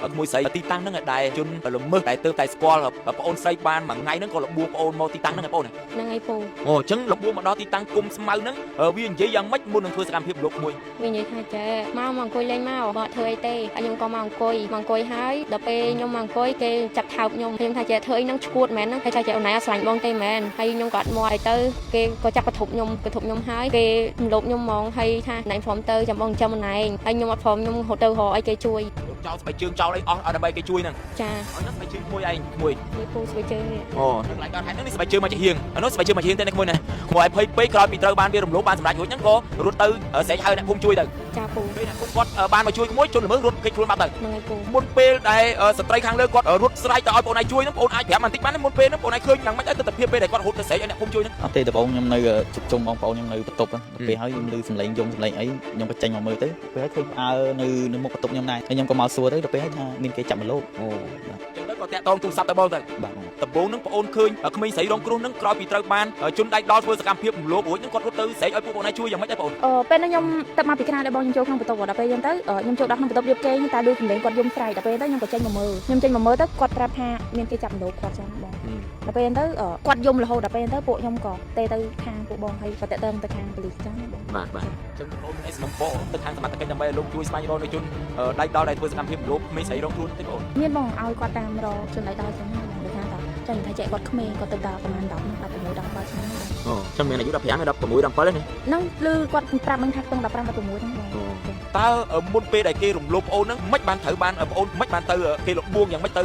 ក្មួយស្រីទីតាំងហ្នឹងដែលជន់ល្មើសដែលទៅតែស្គាល់ប្អូនស្រីបានមួយថ្ងៃហ្នឹងក៏លបួងប្អូនមកទីតាំងហ្នឹងបងប្អូនហ្នឹងហើយពូអូអញ្ចឹងលបួងមកដល់ទីតាំងគុំស្មៅហ្នឹងវានិយាយយ៉ាងម៉េចមុននឹងធ្វើសកម្មភាពលោកមួយវានិយាយថាចេះមកអង្គុយលេងមកអត់ធ្វើអីទេហើយខ្ញុំក៏មកអង្គុយហើយដល់ពេលខ្ញុំមកអង្គុយគេចាប់ថោកខ្ញុំថាចេះធ្វើអីហ្នឹងឈួតមែនហ្នឹងហើយថាចេះអូនឯងអត់ស្លាញ់បងទេមែនហើយខ្ញុំក៏អត់មកអីទៅគេក៏ចាប់បន្ទប់ខ្ញុំហើយគេរំលោភខ្ញុំហ្មងហើយថាណៃព្រមទៅចាំបងចាំអូនឯងហើយខ្ញុំអត់ព្រមខ្ញុំហូតទៅរកអីគេជួយចោលស្បែកជើងចោលអីអស់ដើម្បីគេជួយហ្នឹងចាហ្នឹងស្បែកជើងមួយឯងមួយនេះពូស្បែកជើងនេះអូហ្នឹងឡើងដល់ហេតុហ្នឹងនេះស្បែកជើងមកជាហៀងនោះស្បែកជើងមកជាហៀងតែនេះមួយណាព្រោះឲ្យភ័យពេកក្រោយពីត្រូវបានវារំលោភបានសម្រាប់រួចហ្នឹងក៏រត់ទៅស្រែកហៅអ្នកភូមិជួយទៅចាពូពេលអ្នកភូមិគាត់បានមកជួយក្មួយជន់ល្មើសរត់គេចខ្លួនបាត់ទៅហ្នឹងហើយពូមុនពេលដែលស្ត្រីខាងលើគាត់រត់ស្រែកទៅឲ្យបងឯងជួយហ្នឹងបងអាចប្រាប់បន្តិចបានមុនពេលហ្នឹងបងឯងឃើញយ៉ាងម៉េចទៅទស្សនវិជ្ជាពេលដែលគាត់រត់ទៅស្រែកឲ្យអ្នកភូមិជួយហ្នឹងអត់ទេបងខ្ញុំនៅជិតជុំបងប្អូនខ្ញុំនៅបន្ទប់ពេលហើយខ្ញុំឮសំឡេងយំសំឡេងអីខ្ញុំក៏ចេញមកមើលទៅពេលហើយឃើញអើនៅមុខបន្ទប់ខ្ញុំដែរហើយខ្ញុំក៏មកសួរទៅដល់ពេលហើយថាមានគេចាប់មកលោកអូចឹងទៅក៏តាក់តងទូរស័ព្ទទៅបងទៅបាទដំបូងហ្នឹងបងអូនឃើញក្មេងស្រីរងគ្រោះហ្នឹងក្រោយពីត្រូវបានជន់ដៃដល់ធ្វើសកម្មភាពរំលោភរួចហ្នឹងគាត់រត់ទៅស្រែកឲ្យពួកបងឯងជួយយ៉ាងម៉េចដែរបងពេលហ្នឹងខ្ញុំទៅមកពីក្រៅដល់បងខ្ញុំចូលក្នុងបន្ទប់ដល់ពេលអញ្ចឹងទៅខ្ញុំចូលដល់ក្នុងបន្ទប់រៀបគេតែឮសំឡេងគាត់យំស្រែកដល់ពេលទៅខ្ញុំក៏ចេញមកមើលទៅគាត់ប្រាប់ថាមានគេចាប់មលោកគាត់ចឹងបងដល់ពេលហ្នឹងទៅគាត់យំរហូតដល់ពេលហ្នឹងទៅពួកខ្ញុំក៏ទេទៅខាងពួកបងហើយក៏តាក់ទងទៅខាងប៉ូលីសចឹងបងបាទអញ្ចឹងបងឯងសំណពោទៅខាងសមត្ថកិច្ចដើម្បីលោកជួយស្វែងរកនៅជនដៃដល់ដែលធ្វើសកម្មភាពរំលោភក្មេងស្រីរងគ្រោះទេបងមានបងឲ្យគាត់តាមរកជនដៃដល់ចឹងហ្នឹងគេថាចាញ់ថាចែកគាត់ក្មេងគាត់ទៅដល់ប្រហែល10 16 17ឆ្នាំអូចាំមានអាយុ15 16 17ទេហ្នឹងឮគាត់ប្រាប់មិនថាក្នុង15 16ហ្នឹងបងតើមុនពេលដែលគេរំលោភប្អូនហ្នឹងមិនបានត្រូវបានប្អូនមិនបានទៅគេលបួងយ៉ាងម៉េចទៅ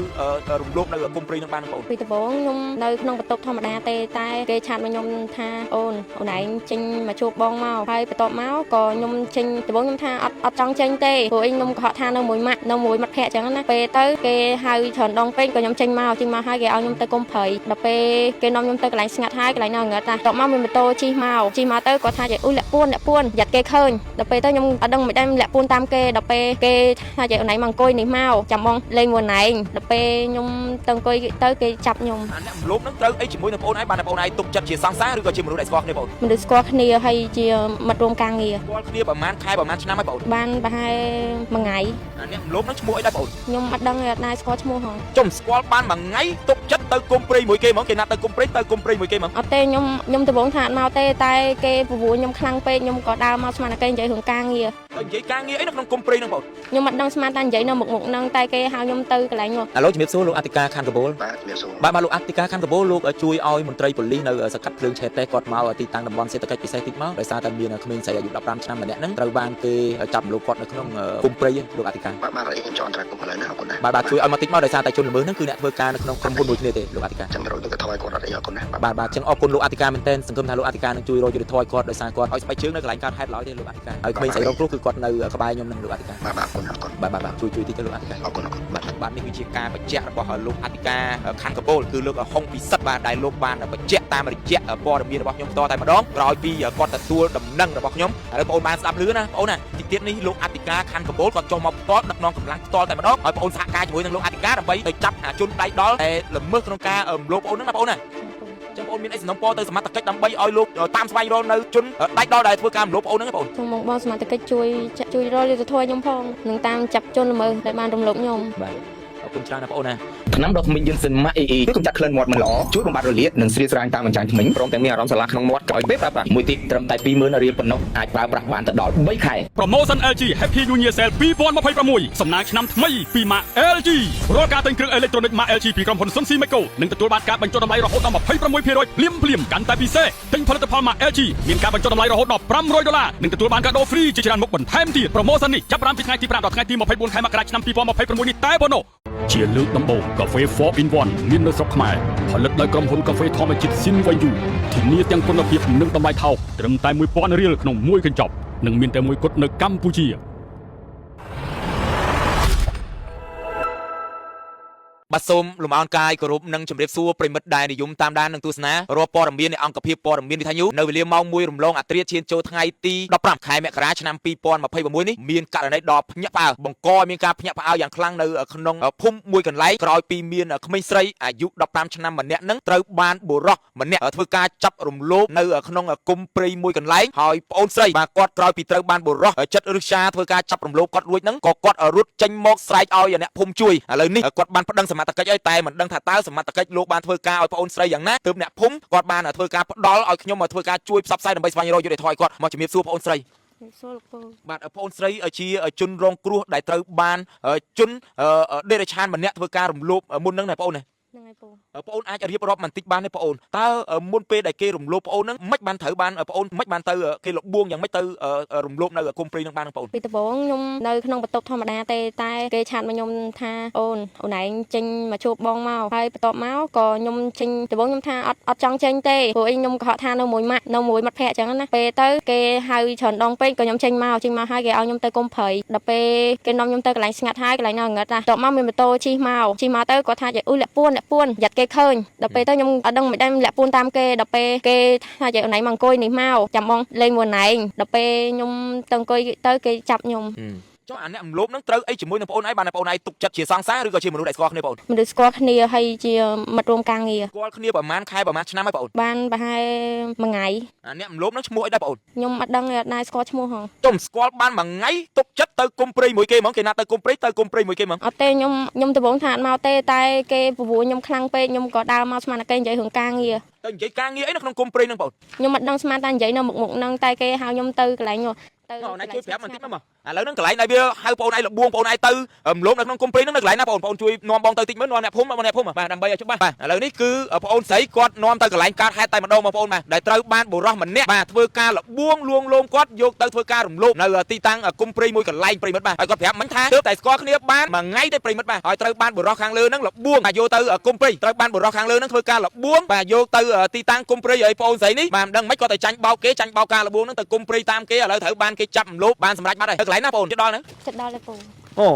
រំលោភនៅគុំព្រៃហ្នឹងបានបងពីដំបូងខ្ញុំនៅក្នុងបន្ទប់ធម្មតាទេតែគេឆាតមកខ្ញុំថាអូនឯងចេញមកជួបបងមកហើយបន្ទាប់មកក៏ខ្ញុំចេញដំបូងខ្ញុំថាអត់ចង់ចេញទេព្រោះខ្ញុំកុហកថានៅមួយម៉ាក់នៅមួយមិត្តភ័ក្ដិចឹងណាពេលទៅគេហៅច្រើនដងពេកក៏ខ្ញុំចេញមកហើយគេឲ្យខ្ញុំទៅគុំព្រៃដល់ពេលគេនាំខ្ញុំទៅកន្លែងស្ងាត់ហើយកន្លែងនៅងឹតណាបន្ទាប់មកមានម៉ូតូជិះមកទៅគាត់ថាអូលាក់ពួនយ៉ាត់គេឃើញដល់ពេលទៅខ្ញុំអត់ដឹងមិនដែរលាក់ពួនតាមគេដល់ពេលគេថាអូនឯងមកអង្គុយនេះមកចាំបងលេងមួយណែងដល់ពេលខ្ញុំទៅអង្គុយទៅគេចាប់ខ្ញុំអ្នករំលោភហ្នឹងត្រូវអីជាមួយនឹងប្អូនឯងបានតែប្អូនឯងទុកចិត្តជាសង្សារឬក៏ជាមនុស្សដែលស្គាល់គ្នាបងមនុស្សស្គាល់គ្នាហើយជាមិត្តរួមការងារស្គាល់គ្នាប្រហែលខែប្រហែលឆ្នាំហើយបងបានប្រហែលមួយថ្ងៃអ្នករំលោភហ្នឹងឈ្មោះអីដែរបងខ្ញុំអត់ដឹងអត់ដែរស្គាល់ឈ្មោះហ៎ចុំស្គាល់បានមួយថ្ងៃទុកចិត្តទៅគុំព្រៃមួយគេហ្មងគេណាត់ទៅគុំព្រៃមួយគេហ្មងអត់ទេខ្ញុំដំបងថាអត់មកទេតែគេពពួរខ្ញុំខ្លាំងពេកខ្ញុំក៏ដើរមកស្មានតែគេនិយាយរឿងការងារនិយាយការងារអីនៅក្នុងគុំព្រៃហ្នឹងបងខ្ញុំអត់ដឹងស្មានតែនិយាយនៅមុខហ្នឹងតែគេហៅខ្ញុំទៅកន្លែងនោះឥឡូវជំរាបសួរលោកអធិការខណ្ឌកបូលបាទជំរាបសួរបាទលោកអធិការខណ្ឌកបូលលោកជួយឲ្យមន្ត្រីប៉ូលីសនៅសកាត់ភ្លើងឆេតតែគាត់មកទីតាំងតំបន់សេដ្ឋកិច្ចពិសេសតិចមកដោយសារតែមានក្មេងស្រីអាយុ15ឆ្នាំម្នាក់ហ្នឹងត្រូវបានគេចាប់លោកគាត់នៅក្នុងគុំព្រៃលោកអធិការបាទអីខ្ញុំចង់ត្រាស់គុំឥឡូវណាអរគុណណាបាទជួយឲ្យមកតិចមកដោយសារតែជនល្មើសហ្នឹងគឺអ្នកធ្វើការនៅក្នុងក្រុមហ៊ុនមួយគ្នាទេលោកអធិការចាំរកទៅថយគាត់អត់អីអរគុណណាបាទចឹងអរគុណលោកអធិការមែនទែនសង្ឃឹមថាលោកអធិការនឹងជួយរកយុត្តិធម៌គាត់ដោយសារគាត់ឲ្យស្បែកជើងនៅកន្លែងកើតហេតុឡើយទេលោកអធិការហើយក្មេងស្រីរងគ្រោះគឺគាត់នៅក្បែរខ្ញុំនឹងលោកអធិការបាទអរគុណបាទជួយតិចទៅលោកអធិការអរគុណបាទនេះគឺជាការបញ្ជាក់របស់លោកអធិការខណ្ឌកបូលគឺលោកហុងពិសិដ្ឋបាទដែលលោកបានបញ្ជាក់តាមរយៈព័ត៌មានរបស់ខ្ញុំតតែម្ដងក្រោយពីគាត់ទទួលដំណឹងរបស់ខ្ញុំហើយបងអូនបានស្ដាប់ឮណាបងអូនណាទីទៀតនេះលោកអធិការខណ្ឌកបូលគាត់ចុះមកផ្ទាល់ដឹកនាំកម្លាំងផ្ទាល់តែម្ដងហើយបងអូនសហការជាមួយនឹងលោកអធិការដើម្បីទៅចាប់ជនដៃដល់ដែលល្មើសក្នុងការរំលោភបងអូនហ្នឹងណាបងអូនណាចឹងបងមានអីសំណពរទៅសមត្ថកិច្ចដើម្បីឲ្យលោកតាមស្វែងរកនៅជនដៃដល់ដែលធ្វើការរំលោភបងអូនហ្នឹងបងសូមបងសមត្ថកិច្ចជួយរកយុត្តិធម៌ខ្ញុំផងនឹងតាមចាប់ជនល្មើសដែលបានរំលោភខ្ញុំបាទអរគុណច្រើនណាបងអូនណាថ្នាំដុសធ្មេញយឺនសិនម៉ាក់អ៊ីជួយកម្ចាត់ក្លិនមាត់មិនល្អជួយបំបត្តិរលាកនិងស្រាលស្រាញតាមអញ្ចាញធ្មេញព្រមទាំងមានអារម្មណ៍ស្រឡះក្នុងមាត់ក្រោយពេលប្រើប្រាស់មួយទៀតត្រឹមតែ 20000 រៀលប៉ុណ្ណោះអាចប្រើប្រាស់បានទៅដល់3ខែ Promotion LG Happy New Year Sale 2026សំណាងឆ្នាំថ្មីពី ម៉ាក LG រាល់ការទិញគ្រឿងអេឡិចត្រូនិកម៉ាក LG ពីក្រុមហ៊ុន Sun Simeco នឹងទទួលបានការបញ្ចុះតម្លៃរហូតដល់ 26% ភ្លាមកាន់តែពិសេសទិញផលិតផលម៉ាក LG មានការបញ្ចុះតម្លៃរហូតដល់$500និងទទួលបានកាដូហ្វ្រីជាច្រើនមុខបន្ថែមទៀត Promotion នេះចាប់ផ្ដើមពីថ្ងៃទី5ដល់ថ្ងៃទី24ខែមករាឆ្នាំ2026នេះតែប៉ុណ្ណោះជាលើកដំបូងកាហ្វេ 4 in 1 មាននៅស្រុកខ្មែរផលិតដោយក្រុមហ៊ុនកាហ្វេធម្មជាតិ Sinvayu ធានាទាំងគុណភាពនិងតម្លៃថោកត្រឹមតែ1000រៀលក្នុងមួយកញ្ចប់និងមានតែមួយគត់នៅកម្ពុជាប បាទសូមលំអរកាយគោរពនិងជម្រាបសួរប្រិមិត្តដែលនិយមតាមដាននឹងទស្សនារាល់ព័ត៌មាននៃអង្គភាពព័ត៌មានវិទ្យុនៅវេលាម៉ោង1រំលងអត្រាឈានចូលថ្ងៃទី15ខែមករាឆ្នាំ2026នេះមានករណីដ៏ភ្ញាក់ផ្អើលបង្កឲ្យមានការភ្ញាក់ផ្អើលយ៉ាងខ្លាំងនៅក្នុងភូមិមួយកន្លែងក្រោយពីមានក្មេងស្រីអាយុ15ឆ្នាំម្នាក់នឹងត្រូវបានបុរសម្នាក់ធ្វើការចាប់រំលោភនៅក្នុងគុម្ពព្រៃមួយកន្លែងហើយប្អូនស្រីបាទគាត់ក្រោយពីត្រូវបានបុរសចិត្តរឹសាធ្វើការចាប់រំលោភគាត់រួចនឹងក៏គាត់រត់ចេញមកស្រែកឲ្យអ្នកភូមិជួយឥឡូវនេះគាត់បានប្តឹងសមត្ថកិច្ចឲ្យតែមិនដឹងថាតើសមត្ថកិច្ចលោកបានធ្វើការឲ្យប្អូនស្រីយ៉ាងណាទើបអ្នកភូមិគាត់បានធ្វើការផ្ដល់ឲ្យខ្ញុំធ្វើការជួយផ្សព្វផ្សាយដើម្បីស្វែងរកយុត្តិធម៌ឲ្យគាត់មកជំរាបសួរប្អូនស្រី សូលោកពូ បាទប្អូនស្រីជាជនរងគ្រោះដែលត្រូវបានជនដេរឆានម្នាក់ធ្វើការរំលោភមុននឹងណាប្អូនណា ហ្នឹងហើយពូ ប្អូនអាចរៀបរាប់បន្តិចបានទេប្អូនតើមុនពេលដែលគេរំលោភប្អូនហ្នឹងមិនបានត្រូវបានប្អូនមិនបានទៅគេលបួងយ៉ាងម៉េចទៅរំលោភនៅគុំព្រៃនឹងបានប្អូន ពីដំបូងខ្ញុំនៅក្នុងបន្ទប់ធម្មតាទេតែគេឆាតមកខ្ញុំថាអូនឯងចេញមកជួបបងមកហើយបន្ទាប់មកក៏ខ្ញុំចេញដំបូងខ្ញុំថាអត់ចង់ចេញទេព្រោះអីខ្ញុំកុហកថានៅមួយម៉ាក់នៅមួយមិត្តភ័ក្តិអញ្ចឹងណាពេលទៅគេហៅច្រើនដងពេកក៏ខ្ញុំចេញមកហើយគេឲ្យខ្ញុំទៅគុំព្រៃដល់ពេលគេនាំខ្ញុំទៅកន្លែងស្ងាត់ហើយកន្លែងនៅងឹតណាបន្ទាប់មកមានម៉ូតូជិះមកទៅគាត់ថាអ៊ុយលាក់ពួនយ៉ាត់គេឃើញដល់ពេលទៅខ្ញុំអត់ដឹងមិនដឹងលាក់ពួនតាមគេដល់ពេលគេថាអូនឯងមកអង្គុយនេះមកចាំបងលេងមួយណែងដល់ពេលខ្ញុំទៅអង្គុយទៅគេចាប់ខ្ញុំ ចុះអាអ្នករំលោភនឹងត្រូវអីជាមួយនឹងប្អូនឯងបានតែប្អូនឯងទុកចិត្តជាសង្សារឬក៏ជាមនុស្សដែលស្គាល់គ្នាប្អូន មនុស្សស្គាល់គ្នាហើយជាមិត្តរួមការងារ ស្គាល់គ្នាប្រហែលខែប្រហែលឆ្នាំហើយប្អូន បានប្រហែលមួយថ្ងៃ អាអ្នករំលោភនឹងឈ្មោះអីដែរប្អូន ខ្ញុំអត់ដឹងអត់ដែរស្គាល់ឈ្មោះហង ទុំស្គាល់បានមួយថ្ងៃទុកចិត្តទៅគុំព្រៃមួយគេហ្មងគេណាទៅគុំព្រៃមួយគេហ្មង អត់ទេខ្ញុំដំបងថាអត់មកទេតែគេពពួរខ្ញុំខ្លាំងពេកខ្ញុំក៏ដើរមកស្មានតែគេនិយាយរឿងការងារ ទៅនិយាយការងារអីនៅក្នុងគុំព្រៃនឹងប្អូន ខ្ញុំអត់ដឹងស្មានតែនិយាយនៅមុខហ្នឹងតែគេហៅខ្ញុំទៅកន្លែងនោះទៅ ណៃជួយប្រាប់បន្តិចមកឥឡូវហ្នឹងកន្លែងដែលវាហៅបងឯងលបួងបងឯងទៅរំលោភនៅក្នុងគុំព្រៃហ្នឹងនៅកន្លែងណាបងជួយនាំបងទៅតិចមើលនាំអ្នកភូមិបាទដើម្បីឲ្យច្បាស់បាទឥឡូវនេះគឺបងស្រីគាត់នាំទៅកន្លែងកើតហេតុតែម្ដងបងប្អូនបាទដែលត្រូវបានបុរសម្នាក់បាទធ្វើការលបួងលួងលោមគាត់យកទៅធ្វើការរំលោភនៅទីតាំងគុំព្រៃមួយកន្លែងប្រិមិត្តបាទហើយគាត់ប្រាប់មិញថាទើបតែស្គាល់គ្នាបានមួយថ្ងៃទេប្រិមិត្តបាទហើយត្រូវបានបុរសខាងលើហ្នឹងលបួងយកទៅគុំព្រៃត្រូវបានបុរសខាងលើហ្នឹងធ្វើការលបួងបាទយកទៅទីតាំងគុំព្រៃឲ្យបងស្រីនេះបាទមិនដឹងមិនគាត់ទៅចាញ់បោកគេចាញ់បោកការលបួងហ្នឹងទៅគុំព្រៃតាមគេឥឡូវត្រូវបានគេចាប់រំលោភបានសម្រេចបាត់ហើយទៅកន្លែងណាបងជិតដល់ហ្នឹង ចិត្តដល់ទេពូ អូ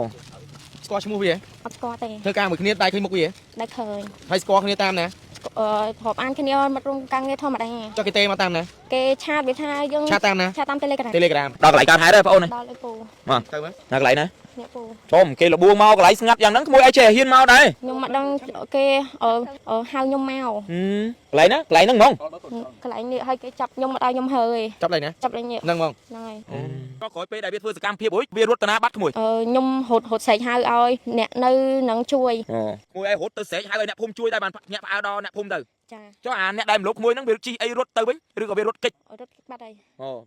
ស្គាល់ឈ្មោះវា អត់ស្គាល់ទេ ធ្វើការមួយគ្នាដៃឃើញមុខវា ដែលឃើញ ហើយស្គាល់គ្នាតាមណា រាប់អានគ្នាមិត្តរួមការងារធម្មតា ចុះគេទេមកតាមណា គេឆាតវាថាយើង ឆាតតាមណា ឆាតតាម Telegram Telegram ដល់កន្លែងកើតហេតុហើយបងអូន ដល់ទេពូ ទៅមើល ណាកន្លែងណា នេះពូ ចុំគេលបួងមកកន្លែងស្ងាត់យ៉ាងហ្នឹងក្មួយអីចេះហ៊ានមកដែរ ខ្ញុំអត់ដឹងគេហៅខ្ញុំមក កន្លែងណាកន្លែងហ្នឹងហ្មង កន្លែងនេះឲ្យគេចាប់ខ្ញុំអត់ឲ្យខ្ញុំហើទេ ចាប់ឡើយណា ចាប់លេងនេះ ហ្នឹងហ្មង ហ្នឹងហើយ ក៏ក្រោយពេលដែលវាធ្វើសកម្មភាពរួចវារត់ទៅណាបាត់ក្មួយ ខ្ញុំហត់ស្រែកហៅឲ្យអ្នកនៅនឹងជួយ ក្មួយឯងរត់ទៅស្រែកហៅឲ្យអ្នកភូមិជួយដែរបានញាក់ផ្អើដល់អ្នកភូមិទៅ ចា ចុះអាអ្នកដែលមលុបក្មួយហ្នឹងវាជីអីរត់ទៅវិញឬក៏វារត់កិច្ច រត់បាត់ហើយ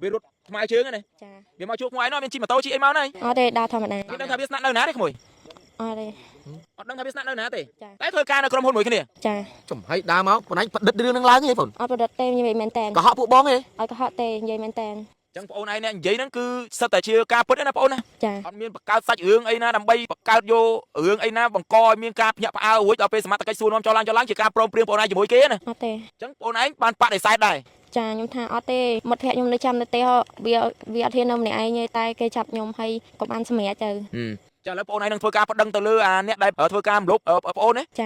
វារត់ថ្មើរជើងហ្នឹងណា ចា វាមកជួបក្មួយឯងនោះមានជីម៉ូតូជីអីមកណា អត់ទេដើរធម្មតា មានដឹងថាវាស្នាក់នៅណាទេក្មួយ អត់ទេ អត់ដឹងថាវាស្នាក់នៅណាទេ ចា តែធ្វើការនៅក្រុមហ៊ុនមួយគ្នា ចា ចំហើយដើរមកបងឯងផ្ដិតរឿងហ្នឹងឡើងហីបង អត់ប្រឌិតទេនិយាយមែនតើ កុហកពួកបងហី អត់កុហកទេនិយាយមែនតើ ចឹងបងអូនឯងអ្នកនិយាយហ្នឹងគឺសិតតែជាការពិតណាបងអូនណា ចា អត់មានបង្កើតសាច់រឿងអីណាដើម្បីបង្កើតយករឿងអីណាបង្កឲ្យមានការភ្ញាក់ផ្អើលរួចដល់ពេលសមត្ថកិច្ចសួរនាំចោលឡើងជាការព្រមព្រៀងបងអូនឯងជាមួយគេណា អត់ទេ ចឹងបងអូនឯងបានបដិសេធដែរ ចាខ្ញុំថាអត់ទេមិត្តភក្តិខ្ញុំនៅចាំនៅទេវាអត់ហ៊ាននៅម្នាក់ឯងទេតែគេចាប់ខ្ញុំហើយក៏បានសម្រេចទៅ ចាឥឡូវបងអូនឯងនឹងធ្វើការប្តឹងទៅលើអាអ្នកដែលធ្វើការរំលោភបងអូនណា ចា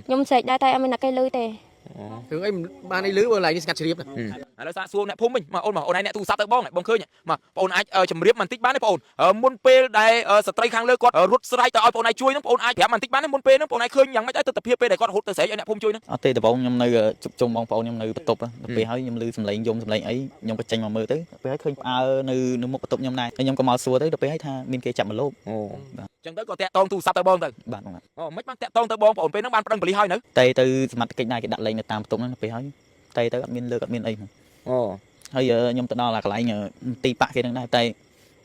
ខ្ញុំស្រែកដែរតែអត់មានអ្នកគេលឺទេ រឿងអីបានអីលឺបើឡើយនេះស្ងាត់ជ្រាបណា ឥឡូវសាកសួរអ្នកភូមិវិញមកអូនឯងអ្នកទូរស័ព្ទទៅបងឃើញមកបងអាចជំរាបបន្តិចបានទេបងមុនពេលដែលស្ត្រីខាងលើគាត់រត់ស្រែកទៅឲ្យបងឯងជួយហ្នឹងបងអាចប្រាប់បន្តិចបានទេមុនពេលហ្នឹងបងឯងឃើញយ៉ាងម៉េចដែរទស្សនវិជ្ជាពេលដែលគាត់រត់ទៅស្រែកឲ្យអ្នកភូមិជួយហ្នឹង អត់ទេដំបូងខ្ញុំនៅជុំជុំបងប្អូនខ្ញុំនៅបន្ទប់ដល់ពេលហើយខ្ញុំឮសំឡេងយំសំឡេងអីខ្ញុំក៏ចេញមកមើលទៅពេលហើយឃើញផ្អើនៅមុខបន្ទប់ខ្ញុំដែរហើយខ្ញុំក៏មកសួរទៅដល់ពេលហើយថាមានគេចាប់មកលប ចឹងទៅក៏តាក់តងទូរស័ព្ទទៅបងទៅ បាទ មិនបានតាក់តងទៅបងប្អូនពេលហ្នឹងបានប្តឹងប៉ូលីសហើយនៅ តែទៅសមត្ថកិច្ចដែរគេដាក់លេងនៅតាមបន្ទប់ហ្នឹងពេលហើយតែទៅអត់មានលើកអត់មានអីហ្នឹងហើយខ្ញុំទៅដល់កន្លែងទីប៉ាក់គេហ្នឹងដែរតែ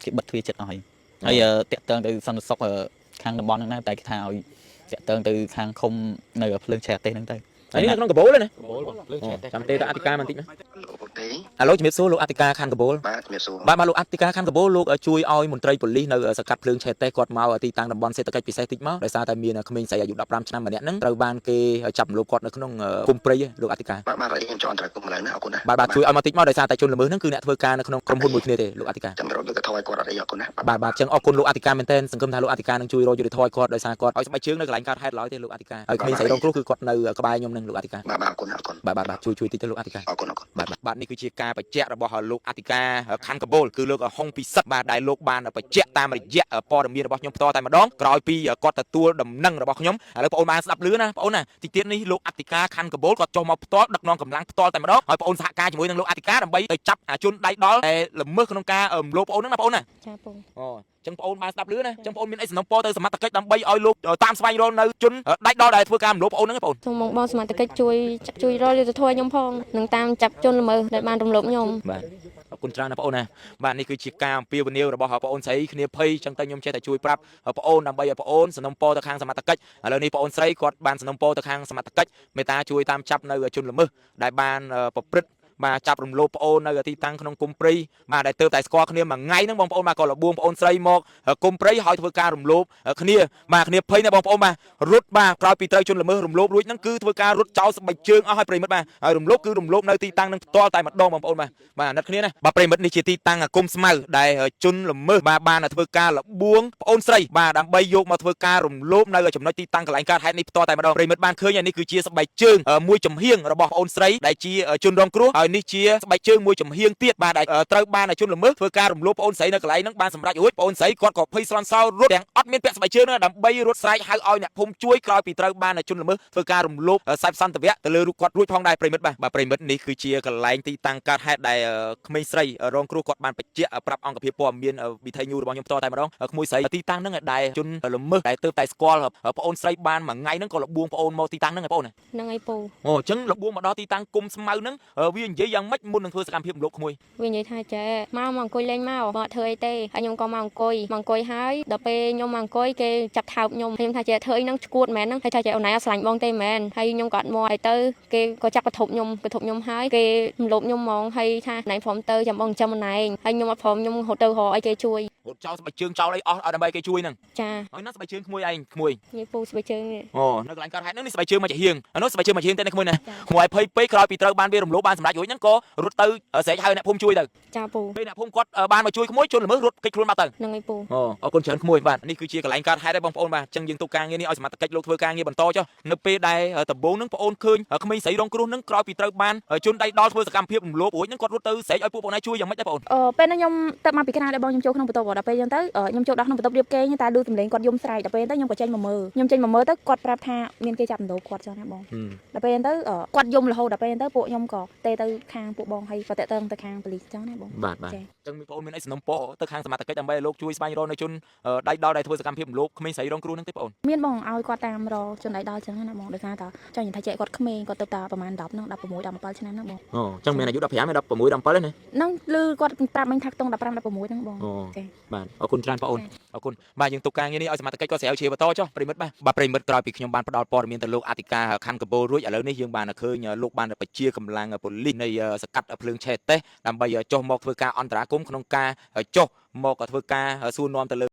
គេបិទទ្វារចិត្តអស់ហើយតាក់តងទៅសន្តិសុខខាងតំបន់ហ្នឹងដែរតែគេថាឲ្យតាក់តងទៅខាងឃុំនៅភ្លើងឆែកទេសហ្នឹងទៅ ហើយនេះក្នុងកាបូលណា កបូលបងលើឆែតទេ ចាំទេតអធិការបន្តិចណា លោកទេ ឥឡូវជំរាបសួរលោកអធិការខណ្ឌកាបូល បាទជំរាបសួរ បាទលោកអធិការខណ្ឌកាបូលលោកជួយឲ្យមន្ត្រីប៉ូលីសនៅសកាត់ភ្លើងឆេតទេគាត់មកទីតាំងតំបន់សេដ្ឋកិច្ចពិសេសតិចមកដោយសារតែមានក្មេងស្រីអាយុ15ឆ្នាំម្នាក់ហ្នឹងត្រូវបានគេចាប់រំលោភគាត់នៅក្នុងគុំព្រៃលោកអធិការ បាទខ្ញុំចង់អន្តរាគមន៍ឡើងណាអរគុណណា បាទជួយឲ្យមកតិចមកដោយសារតែជនល្មើសហ្នឹងគឺអ្នកធ្វើការនៅក្នុងក្រុមហ៊ុនមួយគ្នាទេលោកអធិការ ចាំរកយុត្តិធម៌ឲ្យគាត់អត់អីអរគុណណា បាទចឹងអរគុណលោកអធិការមែនទែនសង្ឃឹមថាលោកអធិការនឹងជួយរកយុត្តិធម៌ឲ្យគាត់ដោយសារគាត់ឲ្យស្បែកជើងនៅកន្លែងកើតហេតុឡើយទេលោកអធិការហើយក្មេងស្រីរងគ្រោះគឺគាត់នៅក្បែរខ្ញុំនឹងលោកអធិការ បាទអរគុណអរគុណ បាទជួយតិចទៅលោកអធិការ អរគុណអរគុណ បាទនេះគឺជាការបញ្ជាក់របស់លោកអធិការខណ្ឌកាបូលគឺលោកហុងពិសិដ្ឋបាទដែលលោកបានបញ្ជាក់តាមរយៈព័ត៌មានរបស់ខ្ញុំផ្ទាល់តែម្ដងក្រោយពីគាត់ទទួលដំណឹងរបស់ខ្ញុំឥឡូវបងអូនបានស្ដាប់ឮណាបងអូនណាទីទៀតនេះលោកអធិការខណ្ឌកាបូលគាត់ចុះមកផ្ទាល់ដឹកនាំកម្លាំងផ្ទាល់តែម្ដងហើយបងអូនសហការជាមួយនឹងលោកអធិការដើម្បីទៅចាប់ជនដៃដល់ដែលល្មើសក្នុងការរំលោភបងអូនហ្នឹងណាបងអូនណា ចាពូ អូចឹងបងអូនបានស្ដាប់ឮណាចឹងបងអូនមានអីសំណូមពរទៅសមត្ថកិច្ចដើម្បីឲ្យលោកតាមស្វែងរកនៅជនដៃដល់ដែលធ្វើការរំលោភបងអូនហ្នឹងបងអូន សូមបងសមត្ថកិច្ចជួយរកយុត្តិធម៌ខ្ញុំផងនឹងតាមចាប់ជនល្មើសដែលបានរំលោភខ្ញុំ បាទអរគុណច្រើនណាបងអូនណាបាទនេះគឺជាការអំពាវនាវរបស់បងអូនស្រីគ្នាភ័យចឹងតែខ្ញុំចេះតែជួយប្រាប់បងអូនដើម្បីឲ្យបងអូនសំណុំពរទៅខាងសមត្ថកិច្ចឥឡូវនេះបងអូនស្រីគាត់បានសំណុំពរទៅខាងសមត្ថកិច្ចមេត្តាជួយតាមចាប់នៅជនល្មើសដែលបានប្រព្រឹត្តបាទចាប់រំលោភបងអូននៅទីតាំងក្នុងគុំព្រៃបាទដែលទើបតែស្គាល់គ្នាមួយថ្ងៃហ្នឹងបងប្អូនបាទក៏លបួងបងអូនស្រីមកគុំព្រៃហើយធ្វើការរំលោភគ្នាបាទគ្នាភ័យណាបងប្អូនបាទរត់បាទក្រោយពីត្រូវជនល្មើសរំលោភរួចហ្នឹងគឺធ្វើការរត់ចោលស្បែកជើងអស់ហើយប្រិមិត្តបាទហើយរំលោភគឺរំលោភនៅទីតាំងនឹងផ្ទាល់តែម្ដងបងប្អូនបាទអាណិតគ្នាណាបាទប្រិមិត្តនេះជាទីតាំងគុំស្មៅដែលជនល្មើសបាទបានធ្វើការលបួងបងអូនស្រីបាទដើម្បីយកមកធ្វើការរំលោភនៅចំណុចទីតាំងកន្លែងកើតហេតុនេះផ្ទាល់តែម្ដងប្រិមិត្តបានឃើញនេះគឺជាស្បែកជើងមួយចំហៀងរបស់បងអូនស្រីដែលជាជនរងគ្រោះហើយនេះជាស្បែកជើងមួយចំហៀងទៀតបាទដែលត្រូវបានជនល្មើសធ្វើការរំលោភបងអូនស្រីនៅកន្លែងហ្នឹងបានសម្រេចរួចបងអូនស្រីគាត់ក៏ភ័យស្លន់សោរត់ទាំងអត់មានពាក់ស្បែកជើងដើម្បីរត់ស្រែកហៅឲ្យអ្នកភូមិជួយក្រោយពីត្រូវបានជនល្មើសធ្វើការរំលោភសែបសន្តិវៈទៅលើរូបគាត់រួចផងដែរប្រិមិត្តបាទប្រិមិត្តនេះគឺជាកន្លែងទីតាំងកើតហេតុដែលក្មេងស្រីរងគ្រោះគាត់បានបញ្ជាក់ប្រាប់អង្គភាពព័ត៌មានវិទ្យុរបស់ខ្ញុំផ្ទាល់តែម្ដងក្មួយស្រីទីតាំងហ្នឹងដែលជនល្មើសដែលទើបតែស្គាល់បងអូនស្រីបានមួយថ្ងៃហ្នឹងក៏លបួងបងអូនមកទីតាំងហ្នឹងបងអូន ហ្នឹងហើយពូ អូអញ្ចឹងលបួងមកដល់ទីតាំងគុំស្មៅហ្នឹងវានិយាយយ៉ាងម៉េចមុននឹងធ្វើសកម្មភាពរំលោភក្មួយ វានិយាយថាចេមកអង្គុយលេងមកអត់ធ្វើអីទេហើយខ្ញុំក៏មកអង្គុយហើយដល់ពេលខ្ញុំមកអង្គុយគេចាប់ថោកខ្ញុំខ្ញុំថាចេធ្វើអីហ្នឹងឈួតមែនហ្នឹងហើយថាចេអូនឯងអត់ស្រឡាញ់បងទេមែនហើយខ្ញុំក៏អត់មកឲ្យទៅគេក៏ចាប់កធប់ខ្ញុំហើយគេរំលោភខ្ញុំហ្មងហើយថាណៃព្រមទៅចាំបងចាំអូនឯងហើយខ្ញុំអត់ព្រមខ្ញុំហត់ទៅរកឲ្យគេជួយ រត់ចោលស្បែកជើងចោលអីអស់ដើម្បីគេជួយហ្នឹង ចា ហើយណាស្បែកជើងក្មួយឯងក្មួយ នេះពូស្បែកជើងនេះ អូនៅកន្លែងកើតហេតុហ្នឹងនេះស្បែកជើងមកជាហៀងអានោះស្បែកជើងមកជាហៀងតែនេះក្មួយណាក្មួយភ័យពេកក្រោយពីត្រូវបានវារំលោភបានសម្រេចរួចហ្នឹងក៏រត់ទៅស្រែកហៅអ្នកភូមិជួយទៅ ចាពូ ពេលអ្នកភូមិគាត់បានមកជួយក្មួយជនល្មើសរត់គេចខ្លួនមកទៅ ហ្នឹងហើយពូ អូអរគុណច្រើនក្មួយបាទនេះគឺជាកន្លែងកើតហេតុដែរបងប្អូនបាទអញ្ចឹងយើងទុកការងារនេះឲ្យសមត្ថកិច្ចលោកធ្វើការងារបន្តចុះនៅពេលដែលដំបូងហ្នឹងបងអូនឃើញក្មេងស្រីរងគ្រោះហ្នឹងក្រោយពីត្រូវបានជនដៃដល់ធ្វើសកម្មភាពរំលោភរួចហ្នឹងគាត់រត់ទៅស្រែកឲ្យពួកបងឯងជួយយ៉ាងម៉េចដែរបងអូន ពេលហ្នឹងខ្ញុំទៅមកពីក្រៅដែរបងខ្ញុំចូលក្នុងបន្ទប់ដល់ពេលអញ្ចឹងទៅខ្ញុំចូលដល់ក្នុងបន្ទប់រៀបគេងតែឮសំឡេងគាត់យំស្រែកដល់ពេលទៅខ្ញុំក៏ចេញមកមើលទៅគាត់ប្រាប់ថាមានគេចាប់ដណ្ដូលគាត់ចឹងណាបងដល់ពេលហ្នឹងទៅគាត់យំរហូតដល់ពេលហ្នឹងទៅពួកខ្ញុំក៏ទេទៅខាងពួកបងហើយក៏តេតឹងទៅខាងប៉ូលីសចឹងណាបង បាទអញ្ចឹងបងប្អូនមានអីសំណុំពរទៅខាងសមត្ថកិច្ចដើម្បីឲ្យលោកជួយស្វែងរកនៅជនដៃដល់ដែលធ្វើសកម្មភាពរំលោភក្មេងស្រីរងគ្រោះហ្នឹងទេបងអូន មានបងឲ្យគាត់តាមរកជនដៃដល់ចឹងណាបងដោយសារតែចង់និយាយថាចេះគាត់ក្មេងគាត់ទៅតាប្រហែល10ហ្នឹង16 17ឆ្នាំហ្នឹងបង អូអញ្ចឹងមានអាយុ15 16 17ទេណា ហ្នឹងឮគាត់ប្រាប់មិញថាខ្ទង់15 16ហ្នឹងបង អូបាទអរគុណច្រើនបងអូនអរគុណបាទយើងទុកការងារនេះឲ្យសមត្ថកិច្ចគាត់ស្រាវជ្រាវបន្តចុះប្រិមិត្តបាទប្រិមិត្តក្រោយពីខ្ញុំបានផ្ដល់ព័ត៌មានទៅលោកអធិការខណ្ឌកាបូលរួចឥឡូវនេះយើងបានឃើញលោកបានបញ្ជាកម្លាំងប៉ូលីសនៃសកាត់ភ្លើងឆេតទេដើម្បីចុះមកធ្វើការអន្តរាគមន៍ក្នុងការចុះមកធ្វើការសួរនាំទៅលើ